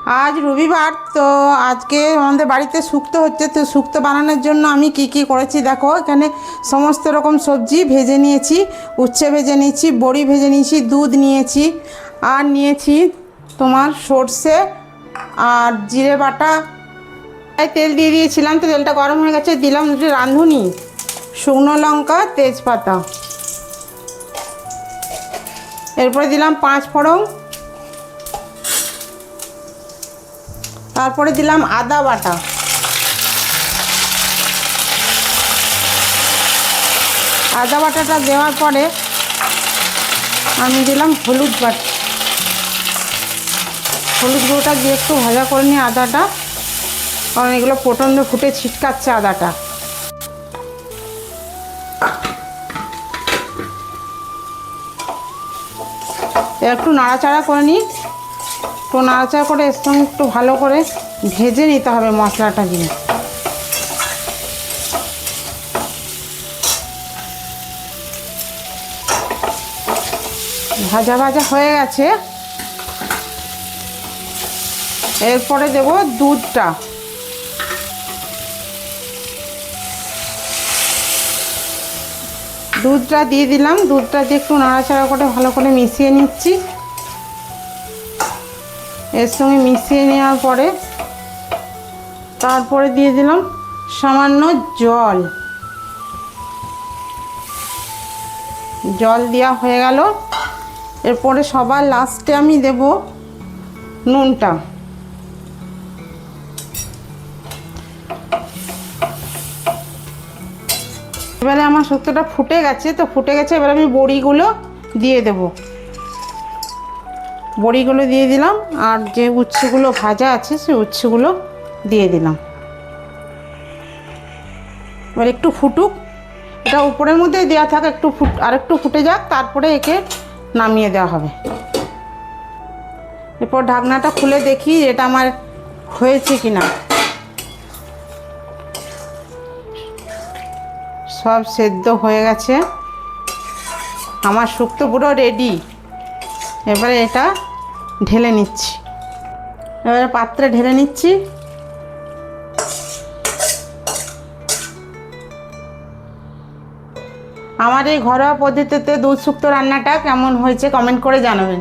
আজ রবিবার, তো আজকে আমাদের বাড়িতে শুক্তো হচ্ছে। তো শুক্তো বানানোর জন্য আমি কি করেছি দেখো। এখানে সমস্ত রকম সবজি ভেজে নিয়েছি, উচ্ছে ভেজে নিয়েছি, বড়ি ভেজে নিয়েছি, দুধ নিয়েছি, আর নিয়েছি তোমার সর্ষে আর জিরে বাটা। তেল দিয়ে দিয়েছিলাম, তো তেলটা গরম হয়ে গেছে, দিলাম দুটো রাঁধুনি, শুকনো লঙ্কা, তেজপাতা, এরপরে দিলাম 5 ফোড়ন, তারপরে দিলাম আদা বাটা, আদা বাটাটা দেওয়ার পরে আমি দিলাম হলুদ গুঁড়োটা দিয়ে একটু ভাজা করে নিই আদাটা, কারণ এগুলো প্রচণ্ড ফুটে ছিটকাচ্ছে আদাটা। একটু নাড়াচাড়া করে নিই, তো নাড়াচাড়া করে এর সঙ্গে একটু ভালো করে ভেজে নিতে হবে মশলাটা দিয়ে। ভাজা ভাজা হয়ে গেছে, এরপরে দেব দুধটা। দুধটা দিয়ে দিলাম, দুধটা দিয়ে একটু নাড়াচাড়া করে ভালো করে মিশিয়ে নিচ্ছি। এর সঙ্গে মিশিয়ে নেওয়ার পরে তারপরে দিয়ে দিলাম সামান্য জল। জল দেওয়া হয়ে গেল, এরপরে সবার লাস্টে আমি দেব নুনটা। এবারে আমার শুক্তোটা ফুটে গেছে, তো ফুটে গেছে, এবার আমি বড়িগুলো দিয়ে দেব। বড়িগুলো দিয়ে দিলাম, আর যে উচ্ছেগুলো ভাজা আছে সেই উচ্ছেগুলো দিয়ে দিলাম। এবার একটু ফুটুক, এটা উপরের মধ্যে দেওয়া থাক, আরেকটু ফুটে যাক, তারপরে একে নামিয়ে দেওয়া হবে। এরপর ঢাকনাটা খুলে দেখি এটা আমার হয়েছে কিনা। সব সেদ্ধ হয়ে গেছে, আমার শুক্তো পুরো রেডি। এবারে এটা ঢেলে নিচ্ছি, এবারে পাত্রে ঢেলে নিচ্ছি। আমার এই ঘরোয়া পদ্ধতিতে দুধ শুক্তো রান্নাটা কেমন হয়েছে কমেন্ট করে জানাবেন।